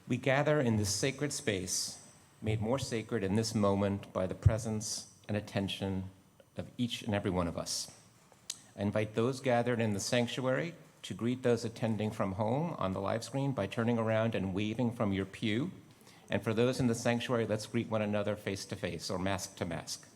We gather in this sacred space, made more sacred in this moment by the presence and attention of each and every one of us. I invite those gathered in the sanctuary to greet those attending from home on the live screen by turning around and waving from your pew. And for those in the sanctuary, let's greet one another face to face or mask to mask.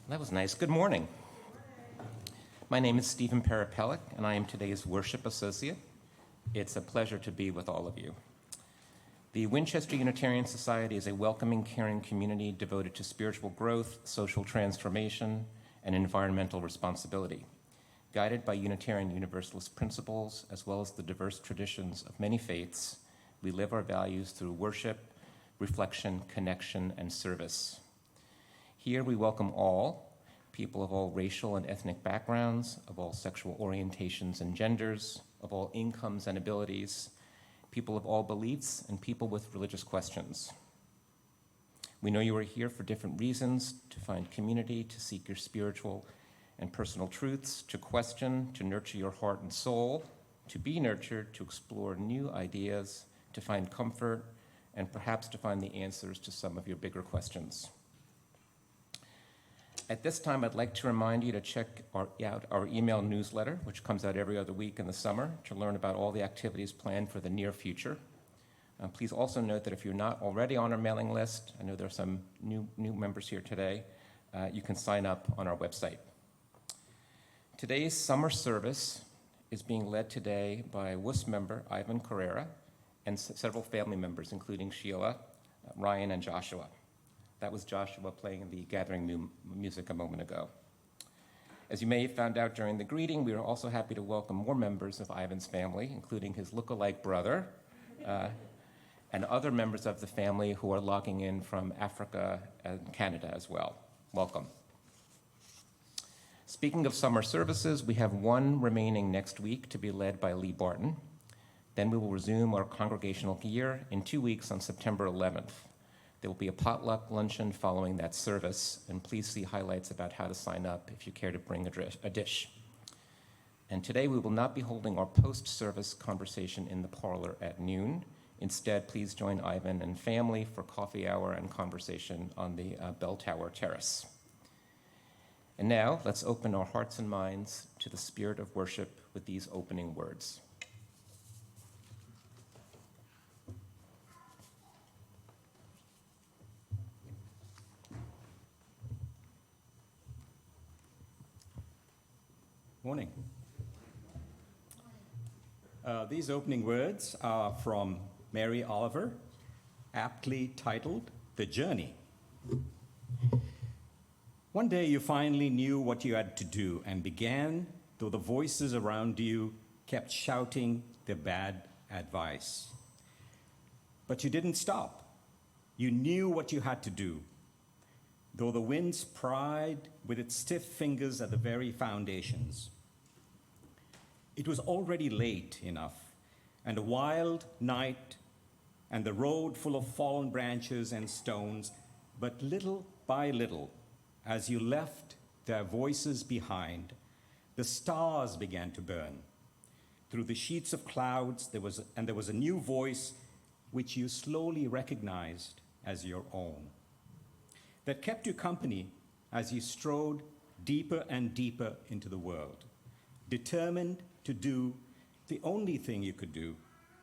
That was nice. Good morning. My name is Stephen Perepelic, and I am today's worship associate. It's a pleasure to be with all of you. The Winchester Unitarian Society is a welcoming, caring community devoted to spiritual growth, social transformation, and environmental responsibility. Guided by Unitarian Universalist principles, as well as the diverse traditions of many faiths, we live our values through worship, reflection, connection, and service. Here we welcome all, people of all racial and ethnic backgrounds, of all sexual orientations and genders, of all incomes and abilities, people of all beliefs, and people with religious questions. We know you are here for different reasons: to find community, to seek your spiritual and personal truths, to question, to nurture your heart and soul, to be nurtured, to explore new ideas, to find comfort, and perhaps to find the answers to some of your bigger questions. At this time, I'd like to remind you to check out our email newsletter, which comes out every other week in the summer, to learn about all the activities planned for the near future. Please also note that if you're not already on our mailing list, I know there are some new members here today, you can sign up on our website. Today's summer service is being led today by WUS member Ivan Carrera and several family members, including Sheila, Ryan, and Joshua. That was Joshua playing the gathering music a moment ago. As you may have found out during the greeting, we are also happy to welcome more members of Ivan's family, including his look-alike brother, and other members of the family who are logging in from Africa and Canada as well. Welcome. Speaking of summer services, we have one remaining next week to be led by Lee Barton. Then we will resume our congregational year in 2 weeks on September 11th. There will be a potluck luncheon following that service, and please see highlights about how to sign up if you care to bring a dish. And today we will not be holding our post-service conversation in the parlor at noon. Instead, please join Ivan and family for coffee hour and conversation on the Bell Tower Terrace. And now, let's open our hearts and minds to the spirit of worship with these opening words. Morning. These opening words are from Mary Oliver, aptly titled, "The Journey." One day you finally knew what you had to do and began, though the voices around you kept shouting their bad advice. But you didn't stop. You knew what you had to do, though the winds pried with its stiff fingers at the very foundations. It was already late enough, and a wild night, and the road full of fallen branches and stones, but little by little, as you left their voices behind, the stars began to burn. Through the sheets of clouds, there was a new voice which you slowly recognized as your own, that kept you company as you strode deeper and deeper into the world, determined to do the only thing you could do,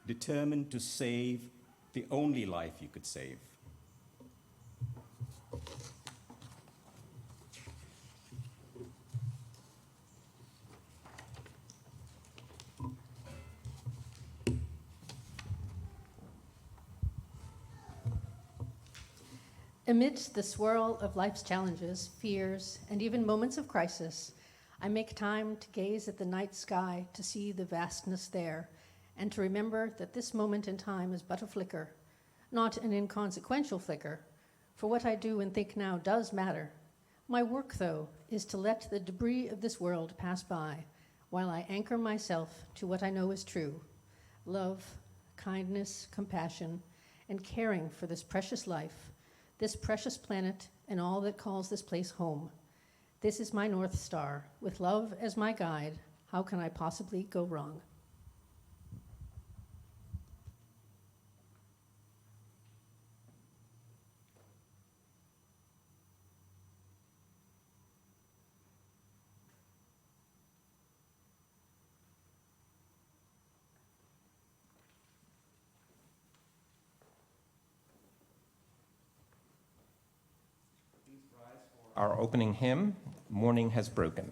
determined to save the only life you could save. Amidst the swirl of life's challenges, fears, and even moments of crisis, I make time to gaze at the night sky to see the vastness there, and to remember that this moment in time is but a flicker, not an inconsequential flicker, for what I do and think now does matter. My work, though, is to let the debris of this world pass by, while I anchor myself to what I know is true: love, kindness, compassion, and caring for this precious life, this precious planet, and all that calls this place home. This is my North Star. With love as my guide, how can I possibly go wrong? Our opening hymn, Morning Has Broken.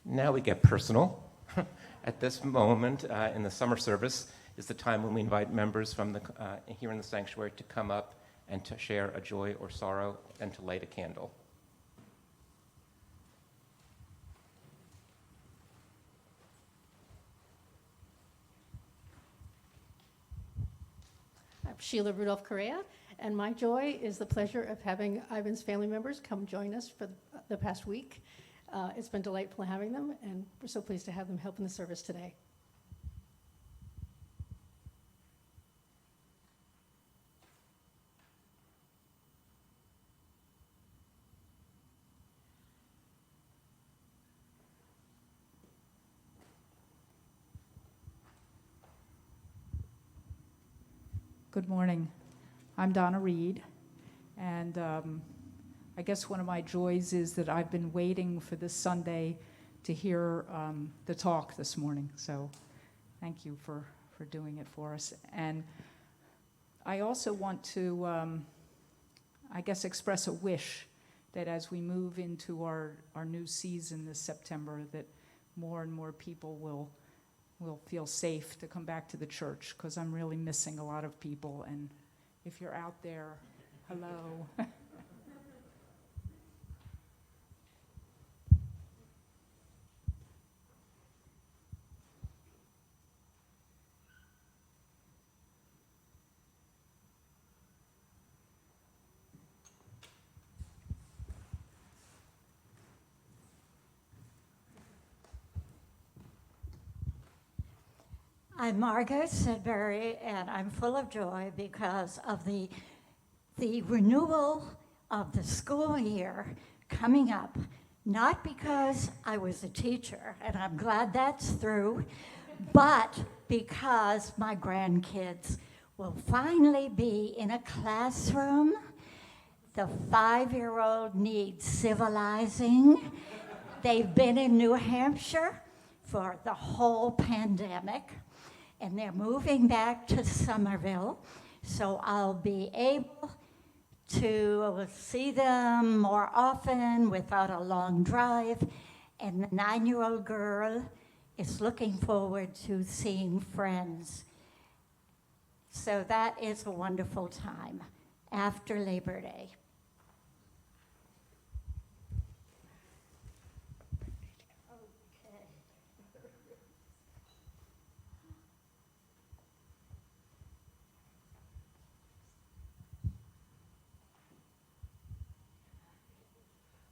Now we get personal. At this moment in the summer service is the time when we invite members from here in the sanctuary to come up and to share a joy or sorrow and to light a candle. I'm Sheila Rudolph Correa, and my joy is the pleasure of having Ivan's family members come join us for the past week. It's been delightful having them, and we're so pleased to have them help in the service today. Good morning. I'm Donna Reed, and I guess one of my joys is that I've been waiting for this Sunday to hear the talk this morning, so thank you for doing it for us. And I also want to, I guess, express a wish that as we move into our new season this September, that more and more people will feel safe to come back to the church, because I'm really missing a lot of people. And if you're out there, hello. I'm Margaret Sudbury, and I'm full of joy because of the renewal of the school year coming up. Not because I was a teacher, and I'm glad that's through, but because my grandkids will finally be in a classroom. The 5-year-old needs civilizing. They've been in New Hampshire for the whole pandemic, and they're moving back to Somerville, so I'll be able to see them more often without a long drive. And the 9-year-old girl is looking forward to seeing friends. So that is a wonderful time after Labor Day.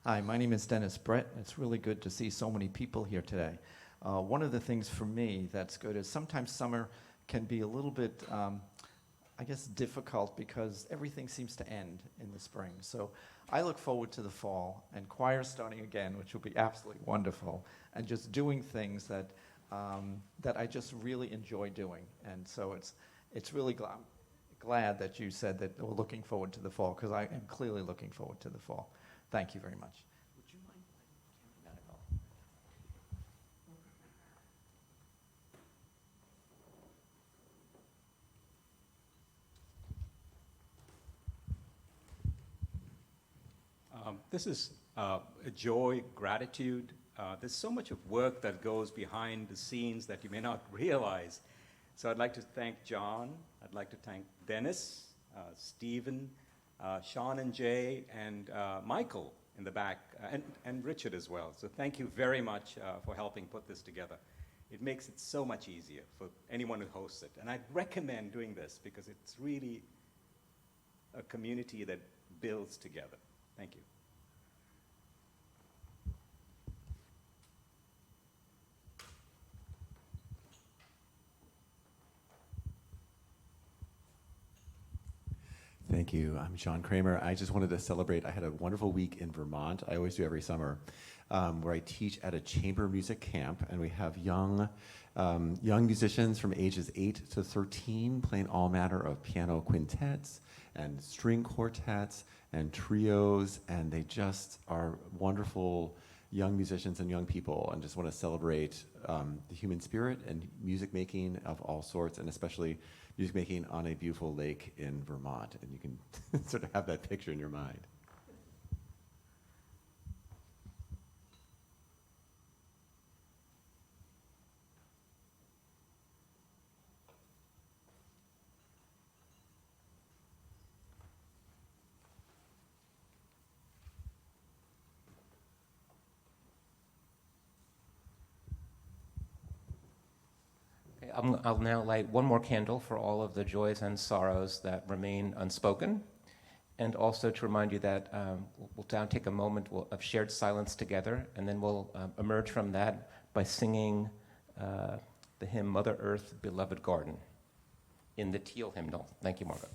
Hi, my name is Dennis Brett. It's really good to see so many people here today. One of the things for me that's good is sometimes summer can be a little bit, I guess, difficult because everything seems to end in the spring. So I look forward to the fall and choir starting again, which will be absolutely wonderful, and just doing things that that I just really enjoy doing. And so it's really glad that you said that we're looking forward to the fall, because I am clearly looking forward to the fall. Thank you very much. Would you mind? Not at all. This is a joy, gratitude. There's so much of work that goes behind the scenes that you may not realize. So I'd like to thank John. I'd like to thank Dennis, Stephen, Sean and Jay, and Michael in the back, and Richard as well. So thank you very much for helping put this together. It makes it so much easier for anyone who hosts it. And I recommend doing this because it's really a community that builds together. Thank you. Thank you. I'm Sean Kramer. I just wanted to celebrate. I had a wonderful week in Vermont. I always do every summer, where I teach at a chamber music camp, and we have young musicians from ages 8 to 13 playing all manner of piano quintets and string quartets and trios, and they just are wonderful young musicians and young people, and just want to celebrate the human spirit and music making of all sorts, and especially music making on a beautiful lake in Vermont. And you can sort of have that picture in your mind. I'll now light one more candle for all of the joys and sorrows that remain unspoken, and also to remind you that we'll now take a moment of shared silence together, and then we'll emerge from that by singing the hymn Mother Earth, Beloved Garden in the Teal hymnal. Thank you, Margaret.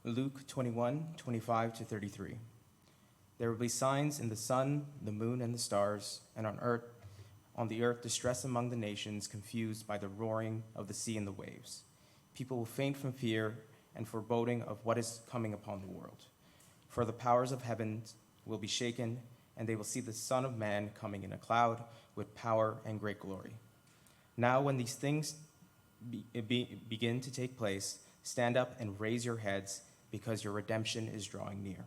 Luke 21:25-33. There will be signs in the sun, the moon, and the stars, and on the earth distress among the nations, confused by the roaring of the sea and the waves. People will faint from fear and foreboding of what is coming upon the world. For the powers of heaven will be shaken, and they will see the Son of Man coming in a cloud with power and great glory. Now when these things begin to take place, stand up and raise your heads, because your redemption is drawing near.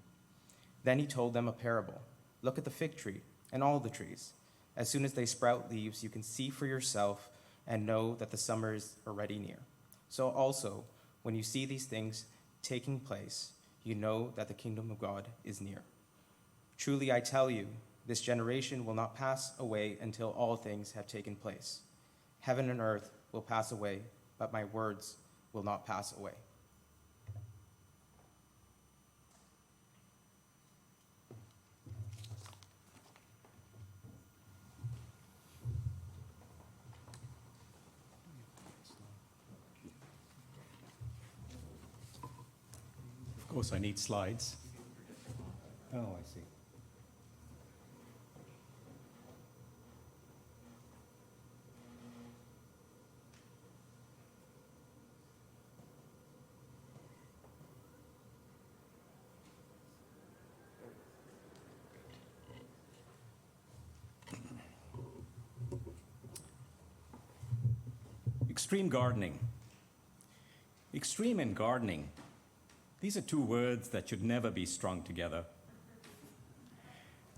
Then he told them a parable. Look at the fig tree and all the trees. As soon as they sprout leaves, you can see for yourself and know that the summer is already near. So also, when you see these things taking place, you know that the kingdom of God is near. Truly I tell you, this generation will not pass away until all things have taken place. Heaven and earth will pass away, but my words will not pass away. Of course, I need slides. Oh, I see. Extreme gardening. Extreme and gardening. These are two words that should never be strung together.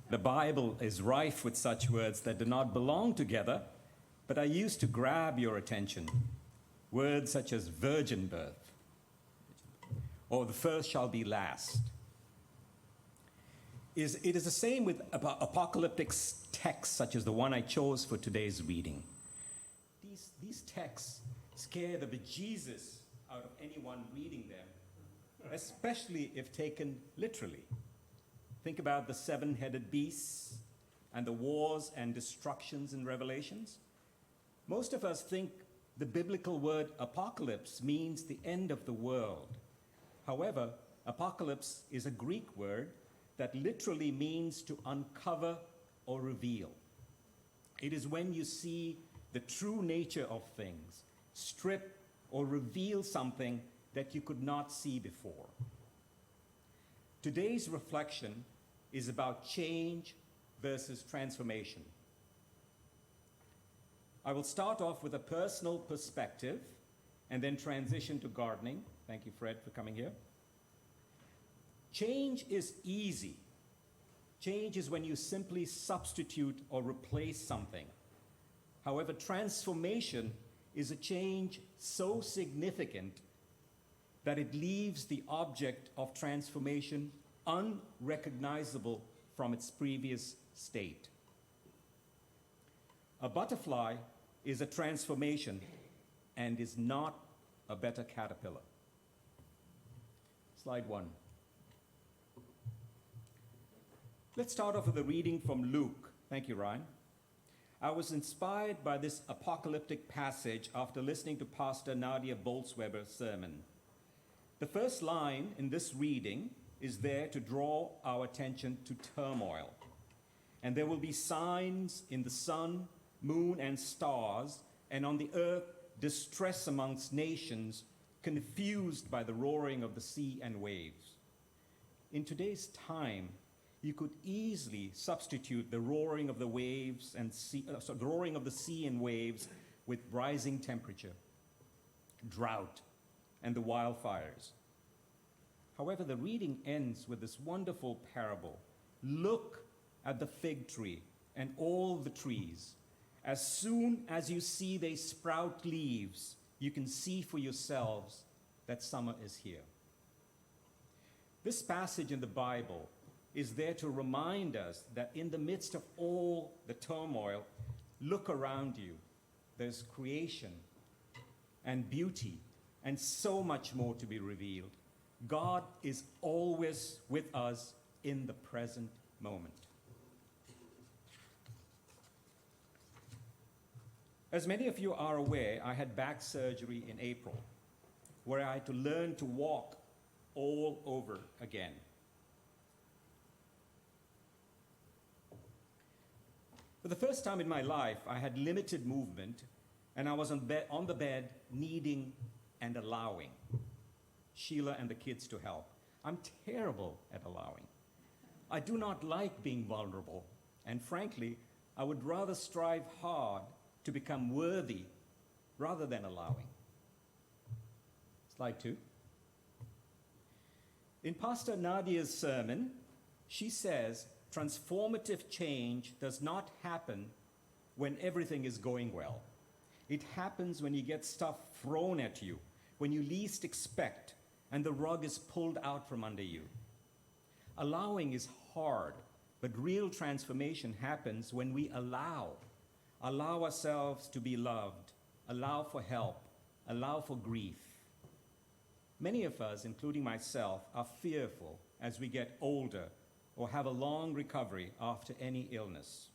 The Bible is rife with such words that do not belong together, but are used to grab your attention. Words such as virgin birth, or the first shall be last. It is the same with apocalyptic texts such as the one I chose for today's reading. These texts scare the bejesus out of anyone reading them, especially if taken literally. Think about the seven-headed beasts and the wars and destructions in Revelations. Most of us think the biblical word apocalypse means the end of the world. However, apocalypse is a Greek word that literally means to uncover or reveal. It is when you see the true nature of things, strip or reveal something that you could not see before. Today's reflection is about change versus transformation. I will start off with a personal perspective and then transition to gardening. Thank you, Fred, for coming here. Change is easy. Change is when you simply substitute or replace something. However, transformation is a change so significant that it leaves the object of transformation unrecognizable from its previous state. A butterfly is a transformation and is not a better caterpillar. Slide 1. Let's start off with a reading from Luke. Thank you, Ryan. I was inspired by this apocalyptic passage after listening to Pastor Nadia Bolz-Weber's sermon. The first line in this reading is there to draw our attention to turmoil. And there will be signs in the sun, moon, and stars, and on the earth distress amongst nations, confused by the roaring of the sea and waves. In today's time, you could easily substitute the roaring of the waves and the roaring of the sea and waves with rising temperature, drought, and the wildfires. However, the reading ends with this wonderful parable. Look at the fig tree and all the trees. As soon as you see they sprout leaves, you can see for yourselves that summer is here. This passage in the Bible is there to remind us that in the midst of all the turmoil, look around you. There's creation and beauty and so much more to be revealed. God is always with us in the present moment. As many of you are aware, I had back surgery in April, where I had to learn to walk all over again. For the first time in my life, I had limited movement, and I was on the bed, needing and allowing Sheila and the kids to help. I'm terrible at allowing. I do not like being vulnerable, and frankly, I would rather strive hard to become worthy rather than allowing. Slide 2. In Pastor Nadia's sermon, she says, transformative change does not happen when everything is going well. It happens when you get stuff thrown at you, when you least expect, and the rug is pulled out from under you. Allowing is hard, but real transformation happens when we allow ourselves to be loved, allow for help, allow for grief. Many of us, including myself, are fearful as we get older or have a long recovery after any illness.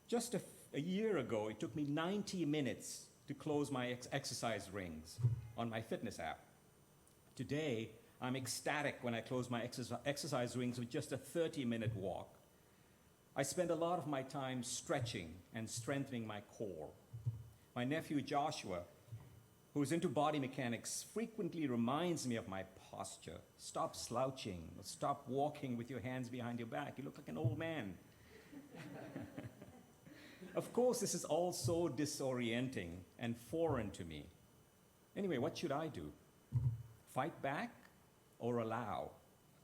Just a year ago, it took me 90 minutes to close my exercise rings on my fitness app. Today, I'm ecstatic when I close my exercise rings with just a 30-minute walk. I spend a lot of my time stretching and strengthening my core. My nephew Joshua, who's into body mechanics, frequently reminds me of my posture. Stop slouching, stop walking with your hands behind your back. You look like an old man. Of course, this is all so disorienting and foreign to me. Anyway, what should I do? Fight back or allow?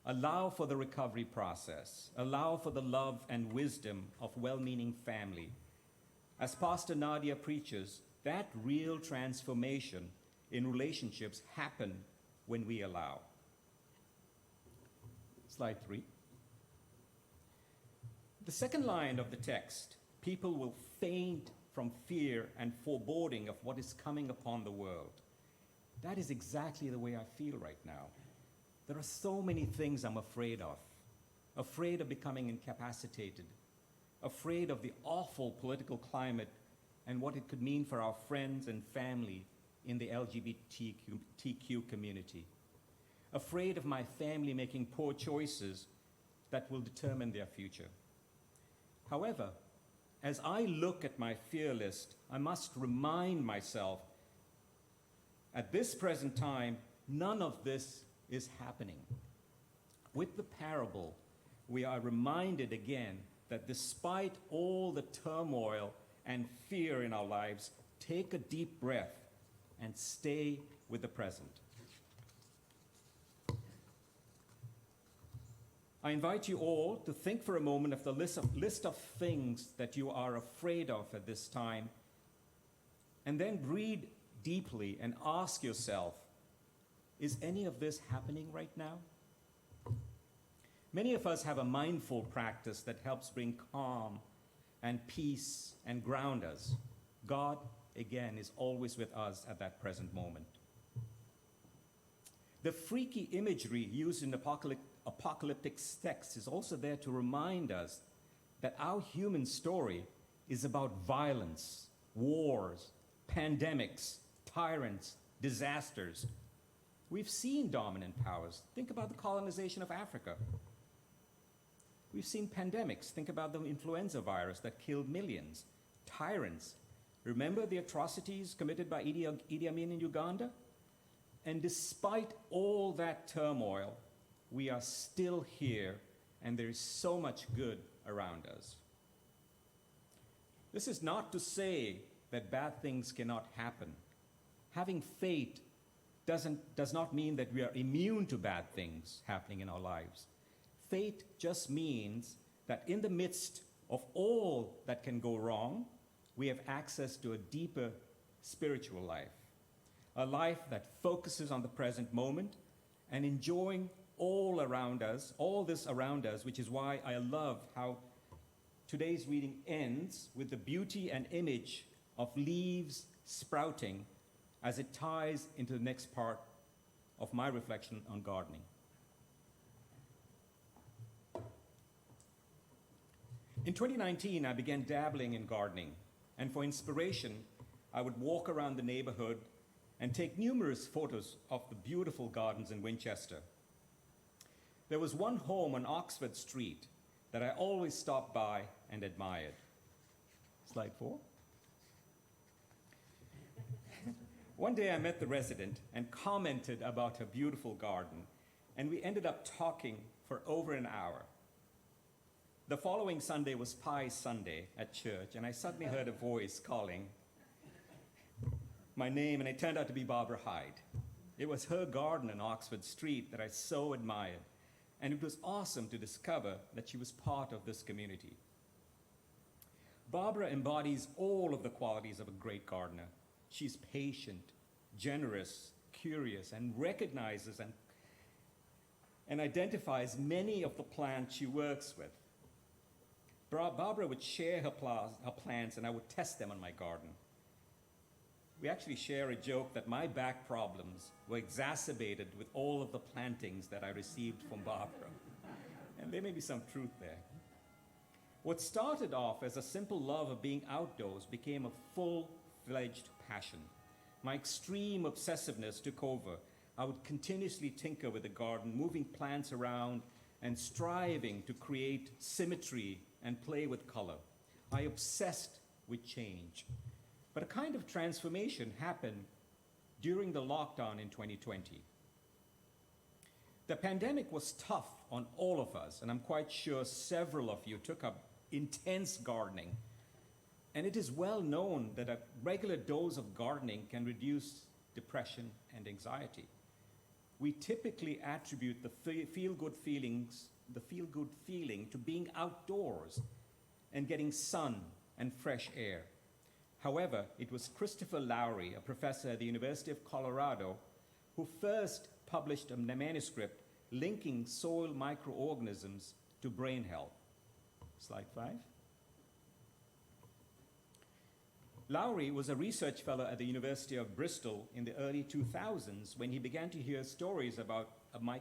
Allow for the recovery process. Allow for the love and wisdom of well-meaning family. As Pastor Nadia preaches, that real transformation in relationships happen when we allow. Slide 3. The second line of the text, people will faint from fear and foreboding of what is coming upon the world. That is exactly the way I feel right now. There are so many things I'm afraid of becoming incapacitated, afraid of the awful political climate and what it could mean for our friends and family in the LGBTQ community, afraid of my family making poor choices that will determine their future. However, as I look at my fear list, I must remind myself, at this present time, none of this is happening. With the parable, we are reminded again that despite all the turmoil and fear in our lives, take a deep breath and stay with the present. I invite you all to think for a moment of the list of things that you are afraid of at this time, and then breathe deeply and ask yourself, is any of this happening right now? Many of us have a mindful practice that helps bring calm and peace and ground us. God, again, is always with us at that present moment. The freaky imagery used in apocalyptic texts is also there to remind us that our human story is about violence, wars, pandemics, tyrants, disasters. We've seen dominant powers. Think about the colonization of Africa. We've seen pandemics. Think about the influenza virus that killed millions. Tyrants. Remember the atrocities committed by Idi Amin in Uganda? And despite all that turmoil, we are still here, and there is so much good around us. This is not to say that bad things cannot happen. Having faith does not mean that we are immune to bad things happening in our lives. Faith just means that in the midst of all that can go wrong, we have access to a deeper spiritual life, a life that focuses on the present moment and enjoying all around us, all this around us, which is why I love how today's reading ends with the beauty and image of leaves sprouting as it ties into the next part of my reflection on gardening. In 2019, I began dabbling in gardening, and for inspiration, I would walk around the neighborhood and take numerous photos of the beautiful gardens in Winchester. There was one home on Oxford Street that I always stopped by and admired. Slide 4. One day I met the resident and commented about her beautiful garden, and we ended up talking for over an hour. The following Sunday was Pie Sunday at church, and I suddenly heard a voice calling my name, and it turned out to be Barbara Hyde. It was her garden on Oxford Street that I so admired, and it was awesome to discover that she was part of this community. Barbara embodies all of the qualities of a great gardener. She's patient, generous, curious, and recognizes and identifies many of the plants she works with. Barbara would share her plants, and I would test them on my garden. We actually share a joke that my back problems were exacerbated with all of the plantings that I received from Barbara. And there may be some truth there. What started off as a simple love of being outdoors became a full-fledged passion. My extreme obsessiveness took over. I would continuously tinker with the garden, moving plants around and striving to create symmetry and play with color. I obsessed with change. But a kind of transformation happened during the lockdown in 2020. The pandemic was tough on all of us, and I'm quite sure several of you took up intense gardening. And it is well known that a regular dose of gardening can reduce depression and anxiety. We typically attribute the feel-good feeling to being outdoors and getting sun and fresh air. However, it was Christopher Lowry, a professor at the University of Colorado, who first published a manuscript linking soil microorganisms to brain health. Slide 5. Lowry was a research fellow at the University of Bristol in the early 2000s when he began to hear stories about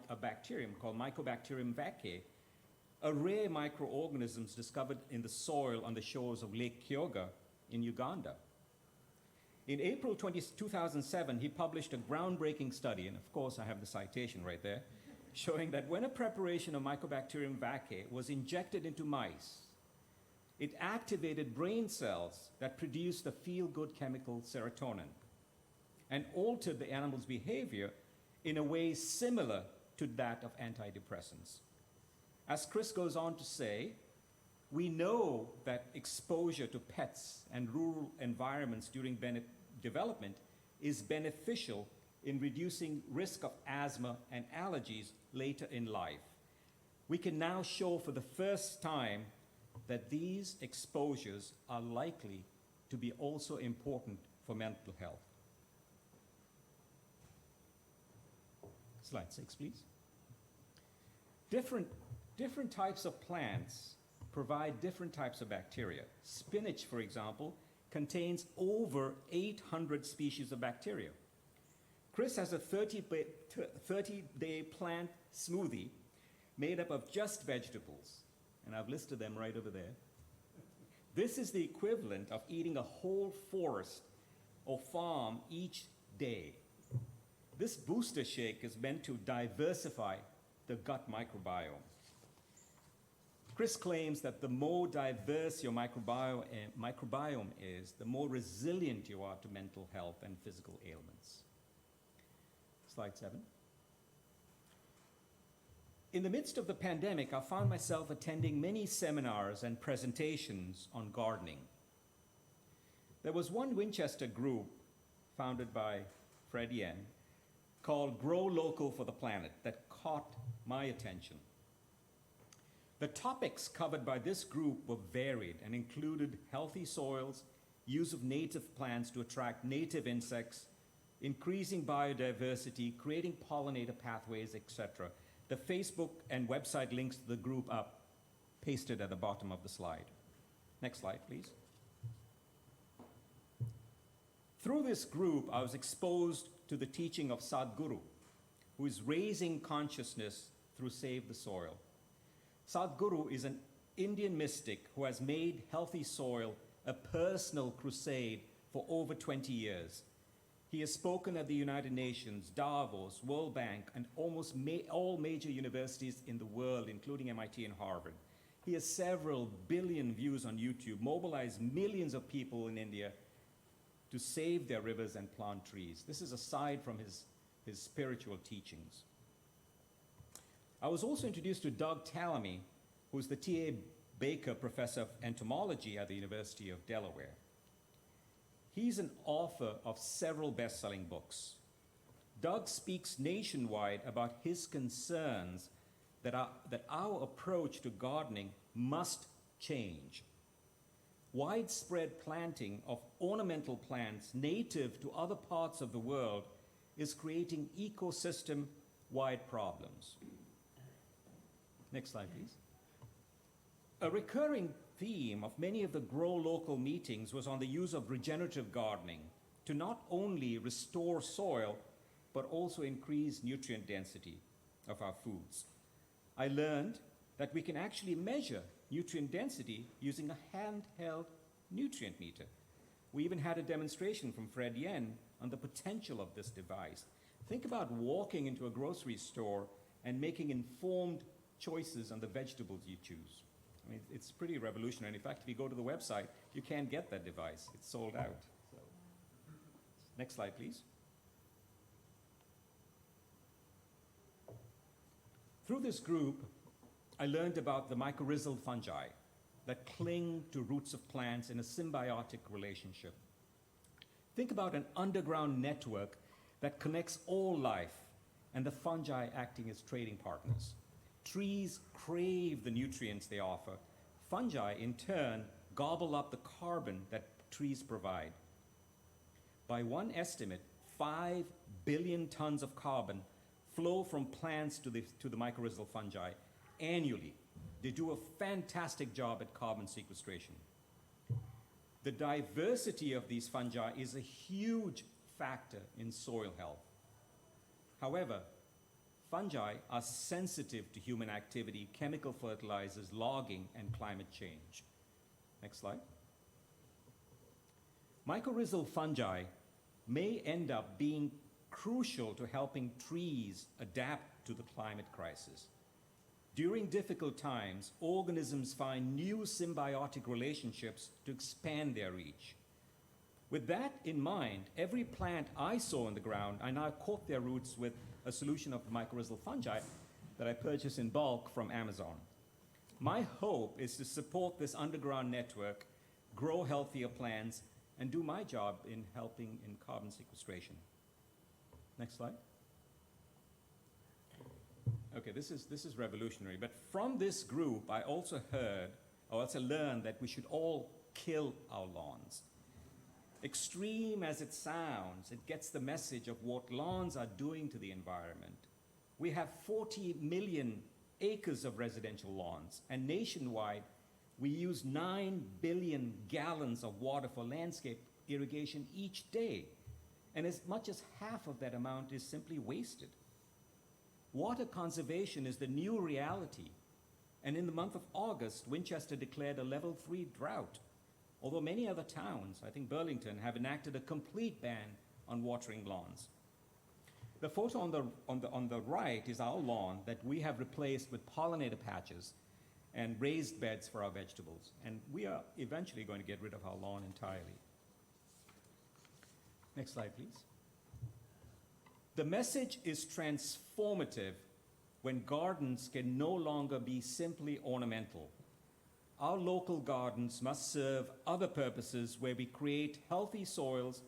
a bacterium called Mycobacterium vaccae, a rare microorganism discovered in the soil on the shores of Lake Kyoga in Uganda. In April 2007, he published a groundbreaking study, and of course I have the citation right there, showing that when a preparation of Mycobacterium vaccae was injected into mice, it activated brain cells that produced the feel-good chemical serotonin and altered the animal's behavior in a way similar to that of antidepressants. As Chris goes on to say, we know that exposure to pets and rural environments during development is beneficial in reducing risk of asthma and allergies later in life. We can now show for the first time that these exposures are likely to be also important for mental health. Slide 6, please. Different types of plants provide different types of bacteria. Spinach, for example, contains over 800 species of bacteria. Chris has a 30-day plant smoothie made up of just vegetables, and I've listed them right over there. This is the equivalent of eating a whole forest or farm each day. This booster shake is meant to diversify the gut microbiome. Chris claims that the more diverse your microbiome is, the more resilient you are to mental health and physical ailments. Slide 7. In the midst of the pandemic, I found myself attending many seminars and presentations on gardening. There was one Winchester group founded by Fred Yen called Grow Local for the Planet that caught my attention. The topics covered by this group were varied and included healthy soils, use of native plants to attract native insects, increasing biodiversity, creating pollinator pathways, etc. The Facebook and website links to the group are pasted at the bottom of the slide. Next slide, please. Through this group, I was exposed to the teaching of Sadhguru, who is raising consciousness through Save the Soil. Sadhguru is an Indian mystic who has made healthy soil a personal crusade for over 20 years. He has spoken at the United Nations, Davos, World Bank, and almost all major universities in the world, including MIT and Harvard. He has several billion views on YouTube, mobilized millions of people in India to save their rivers and plant trees. This is aside from his spiritual teachings. I was also introduced to Doug Tallamy, who's the T.A. Baker Professor of Entomology at the University of Delaware. He's an author of several best-selling books. Doug speaks nationwide about his concerns that our approach to gardening must change. Widespread planting of ornamental plants native to other parts of the world is creating ecosystem-wide problems. Next slide, please. A recurring theme of many of the Grow Local meetings was on the use of regenerative gardening to not only restore soil, but also increase nutrient density of our foods. I learned that we can actually measure nutrient density using a handheld nutrient meter. We even had a demonstration from Fred Yen on the potential of this device. Think about walking into a grocery store and making informed choices on the vegetables you choose. I mean, it's pretty revolutionary. In fact, if you go to the website, you can't get that device. It's sold out. So, next slide, please. Through this group, I learned about the mycorrhizal fungi that cling to roots of plants in a symbiotic relationship. Think about an underground network that connects all life and the fungi acting as trading partners. Trees crave the nutrients they offer. Fungi, in turn, gobble up the carbon that trees provide. By one estimate, 5 billion tons of carbon flow from plants to the mycorrhizal fungi annually. They do a fantastic job at carbon sequestration. The diversity of these fungi is a huge factor in soil health. However, fungi are sensitive to human activity, chemical fertilizers, logging, and climate change. Next slide. Mycorrhizal fungi may end up being crucial to helping trees adapt to the climate crisis. During difficult times, organisms find new symbiotic relationships to expand their reach. With that in mind, every plant I saw in the ground, I now coat their roots with a solution of mycorrhizal fungi that I purchased in bulk from Amazon. My hope is to support this underground network, grow healthier plants, and do my job in helping in carbon sequestration. Next slide. Okay, this is revolutionary, but from this group, I also learned that we should all kill our lawns. Extreme as it sounds, it gets the message of what lawns are doing to the environment. We have 40 million acres of residential lawns, and nationwide, we use 9 billion gallons of water for landscape irrigation each day, and as much as half of that amount is simply wasted. Water conservation is the new reality, and in the month of August, Winchester declared a level 3 drought, although many other towns, I think Burlington, have enacted a complete ban on watering lawns. The photo on the right is our lawn that we have replaced with pollinator patches and raised beds for our vegetables, and we are eventually going to get rid of our lawn entirely. Next slide, please. The message is transformative when gardens can no longer be simply ornamental. Our local gardens must serve other purposes where we create healthy soils,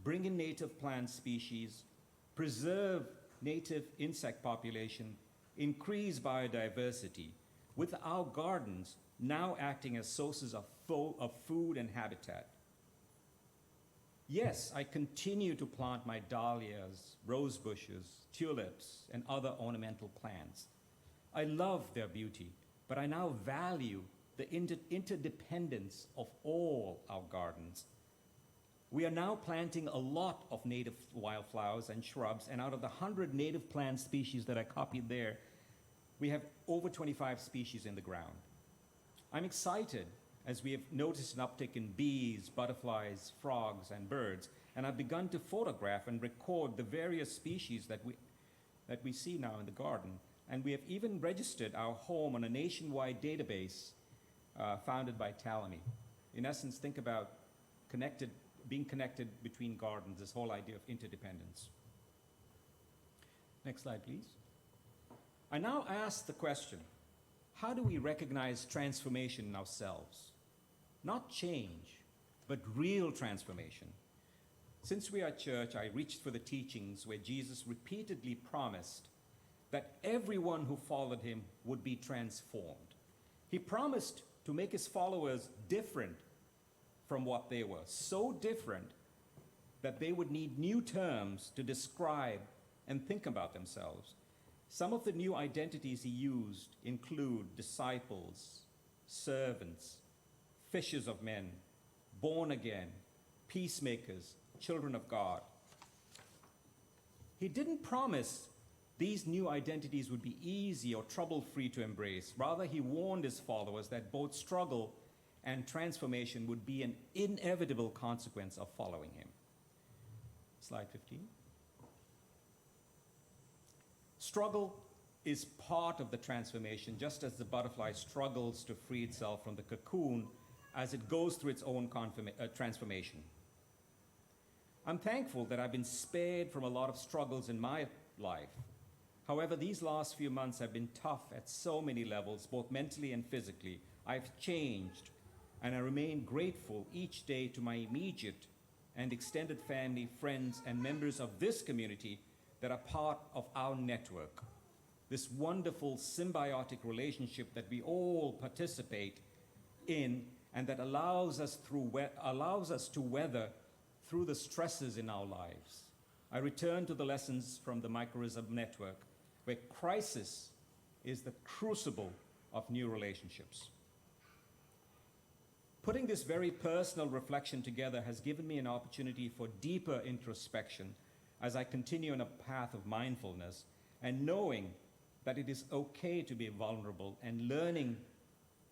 bring in native plant species, preserve native insect population, increase biodiversity, with our gardens now acting as sources of food and habitat. Yes, I continue to plant my dahlias, rose bushes, tulips, and other ornamental plants. I love their beauty, but I now value the interdependence of all our gardens. We are now planting a lot of native wildflowers and shrubs, and out of the 100 native plant species that I copied there, we have over 25 species in the ground. I'm excited as we have noticed an uptick in bees, butterflies, frogs, and birds, and I've begun to photograph and record the various species that we see now in the garden. And we have even registered our home on a nationwide database founded by Talony. In essence, think about being connected between gardens, this whole idea of interdependence. Next slide, please. I now ask the question, how do we recognize transformation in ourselves? Not change, but real transformation. Since we are a church, I reached for the teachings where Jesus repeatedly promised that everyone who followed him would be transformed. He promised to make his followers different from what they were, so different that they would need new terms to describe and think about themselves. Some of the new identities he used include disciples, servants, fishers of men, born again, peacemakers, children of God. He didn't promise these new identities would be easy or trouble-free to embrace. Rather, he warned his followers that both struggle and transformation would be an inevitable consequence of following him. Slide 15. Struggle is part of the transformation, just as the butterfly struggles to free itself from the cocoon as it goes through its own transformation. I'm thankful that I've been spared from a lot of struggles in my life. However, these last few months have been tough at so many levels, both mentally and physically. I've changed, and I remain grateful each day to my immediate and extended family, friends, and members of this community that are part of our network. This wonderful symbiotic relationship that we all participate in and that allows us to weather through the stresses in our lives. I return to the lessons from the Mycorrhizal Network, where crisis is the crucible of new relationships. Putting this very personal reflection together has given me an opportunity for deeper introspection as I continue on a path of mindfulness and knowing that it is okay to be vulnerable and learning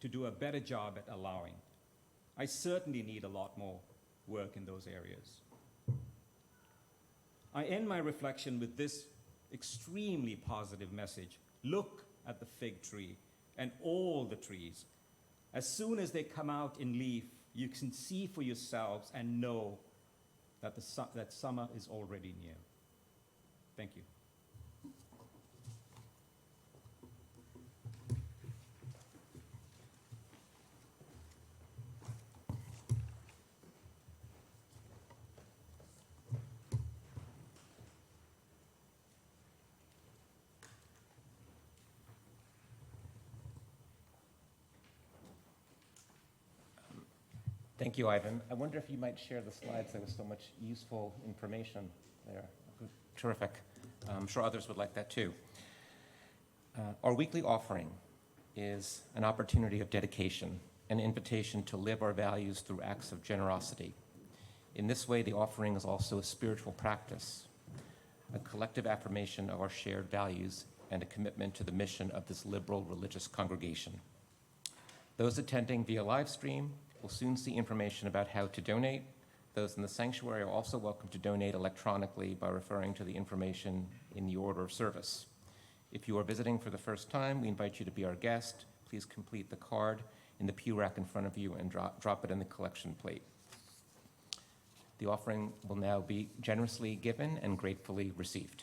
to do a better job at allowing. I certainly need a lot more work in those areas. I end my reflection with this extremely positive message. Look at the fig tree and all the trees. As soon as they come out in leaf, you can see for yourselves and know that that summer is already near. Thank you. Thank you, Ivan. I wonder if you might share the slides. There was so much useful information there. Terrific. I'm sure others would like that too. Our weekly offering is an opportunity of dedication, an invitation to live our values through acts of generosity. In this way, the offering is also a spiritual practice, a collective affirmation of our shared values and a commitment to the mission of this liberal religious congregation. Those attending via live stream will soon see information about how to donate. Those in the sanctuary are also welcome to donate electronically by referring to the information in the order of service. If you are visiting for the first time, we invite you to be our guest. Please complete the card in the pew rack in front of you and drop it in the collection plate. The offering will now be generously given and gratefully received.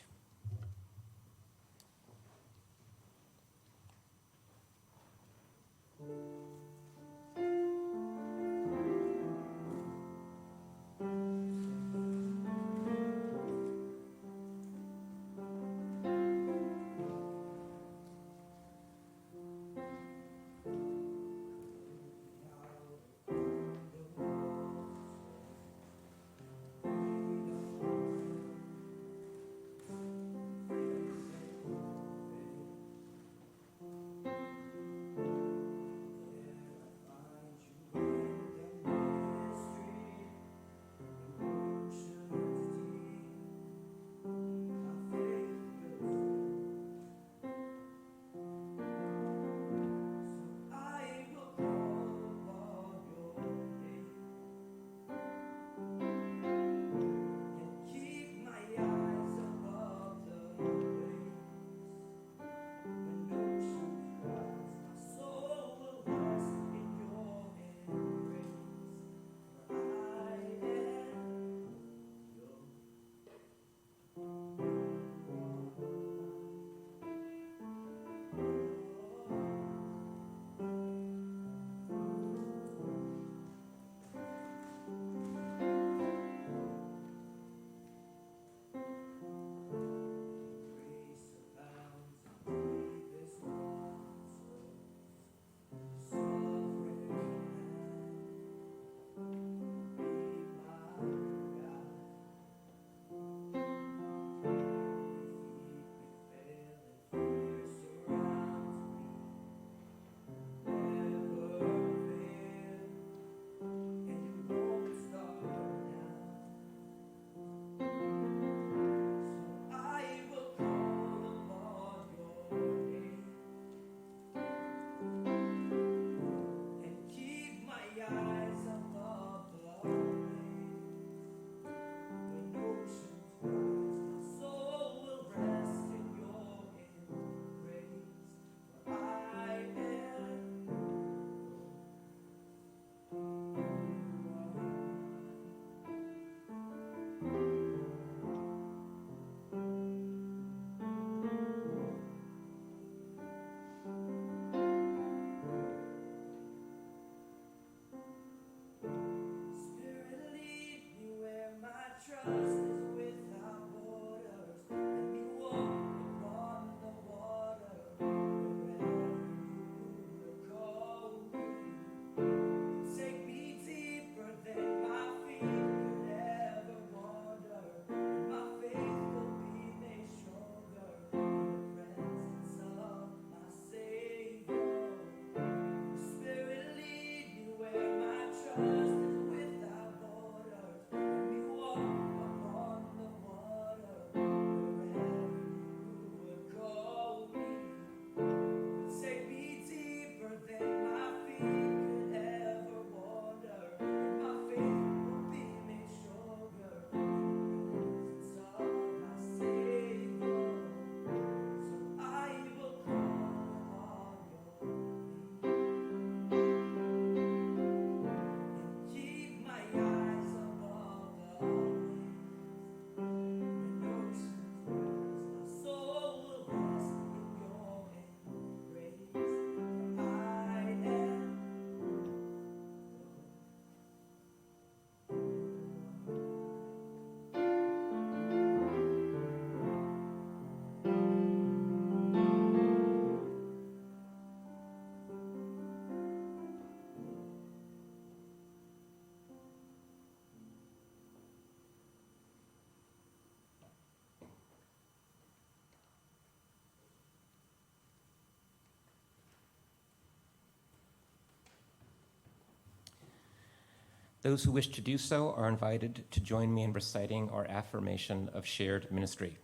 Those who wish to do so are invited to join me in reciting our affirmation of shared ministry.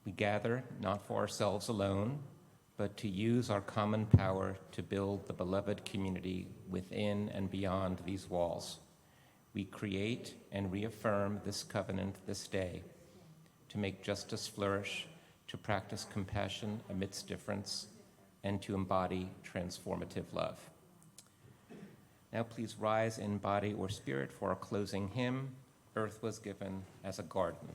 We gather not for ourselves alone, but to use our common power to build the beloved community within and beyond these walls. We create and reaffirm this covenant this day to make justice flourish, to practice compassion amidst difference, and to embody transformative love. Now please rise in body or spirit for our closing hymn, Earth Was Given as a Garden.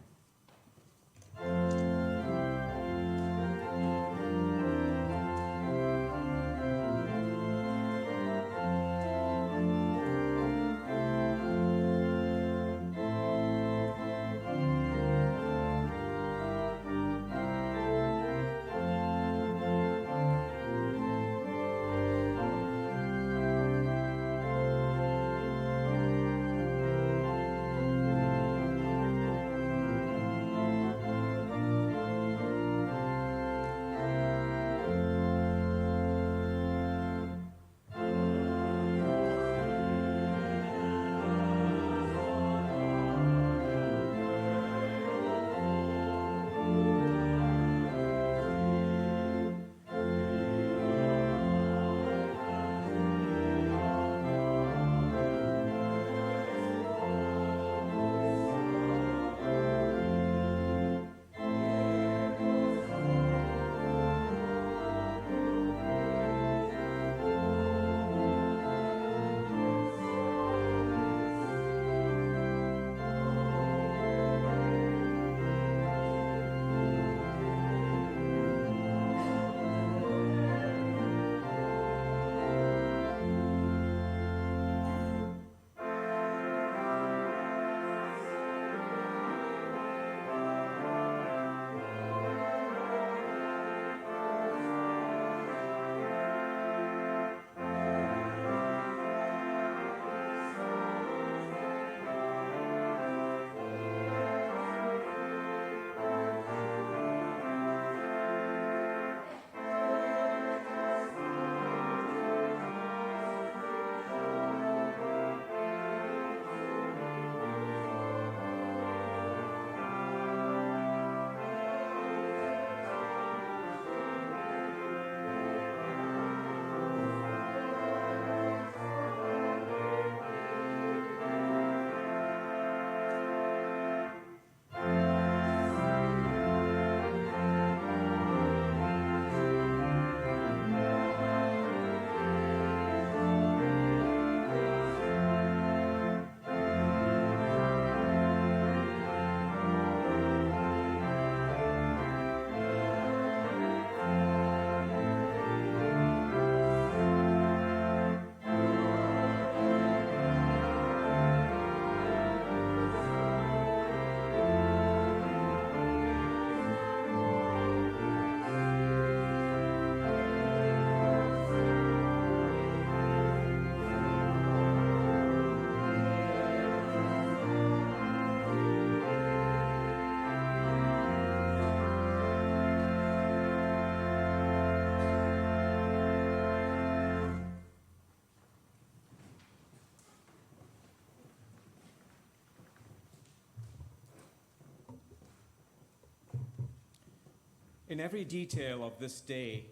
In every detail of this day,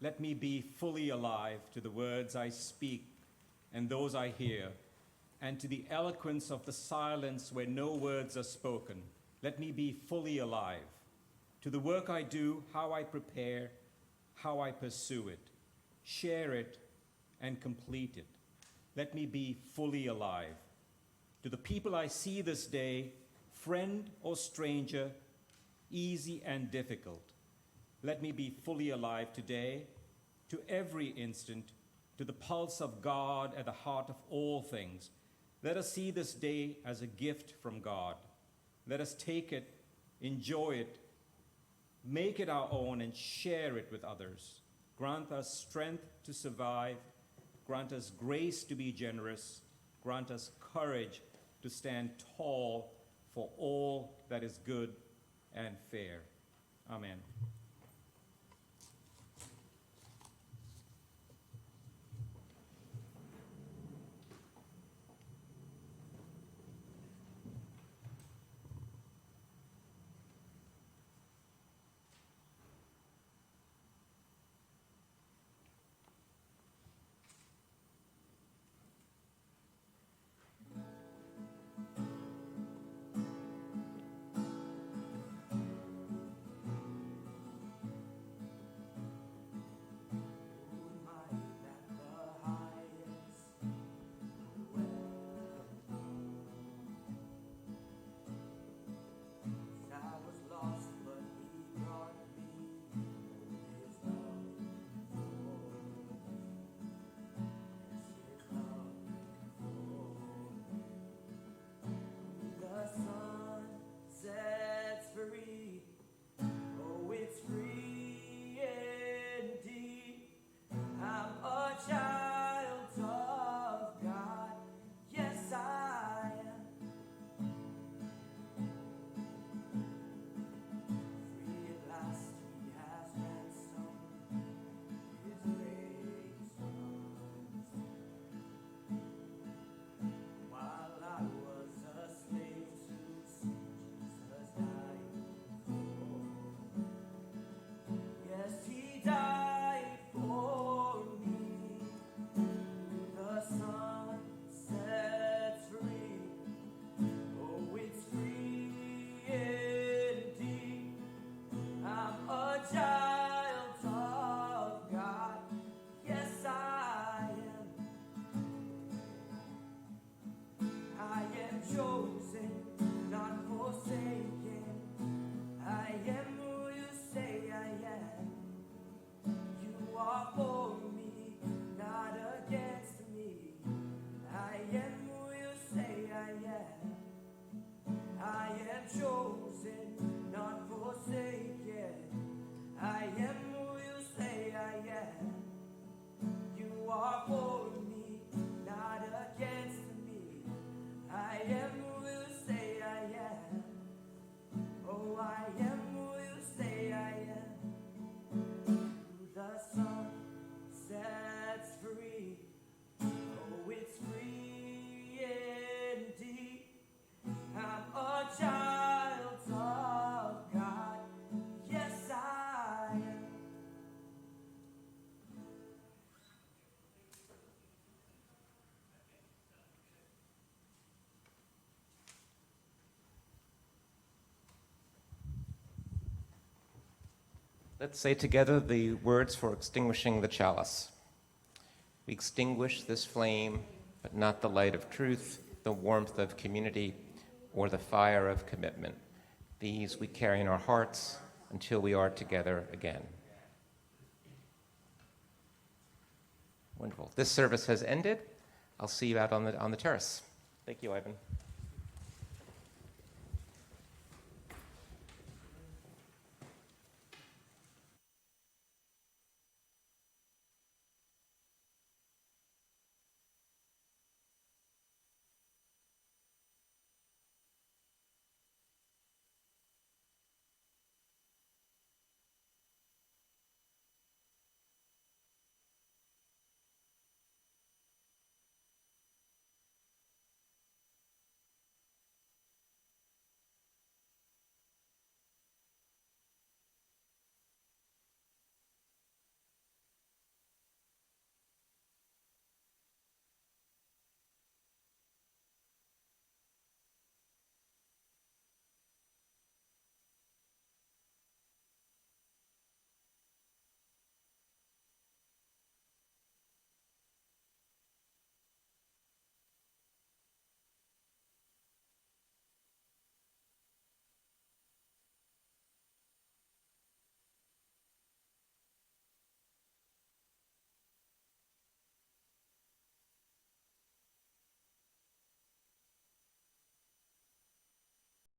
let me be fully alive to the words I speak and those I hear, and to the eloquence of the silence where no words are spoken. Let me be fully alive to the work I do, how I prepare, how I pursue it, share it, and complete it. Let me be fully alive to the people I see this day, friend or stranger, easy and difficult. Let me be fully alive today to every instant, to the pulse of God at the heart of all things. Let us see this day as a gift from God. Let us take it, enjoy it, make it our own, and share it with others. Grant us strength to survive. Grant us grace to be generous. Grant us courage to stand tall for all that is good and fair. Amen. chosen, not forsaken. I am who you say I am. You are for me, not against me. I am who you say I am. I am chosen, not forsaken. I am who you say I am. You are for me, not against me. I am who you say I am. Oh, I am who you say I am. Who the sun sets free. Oh, it's free indeed. I'm a child of God. Yes, I am. Let's say together the words for extinguishing the chalice. We extinguish this flame, but not the light of truth, the warmth of community, or the fire of commitment. These we carry in our hearts until we are together again. Wonderful. This service has ended. I'll see you out on the terrace. Thank you, Ivan.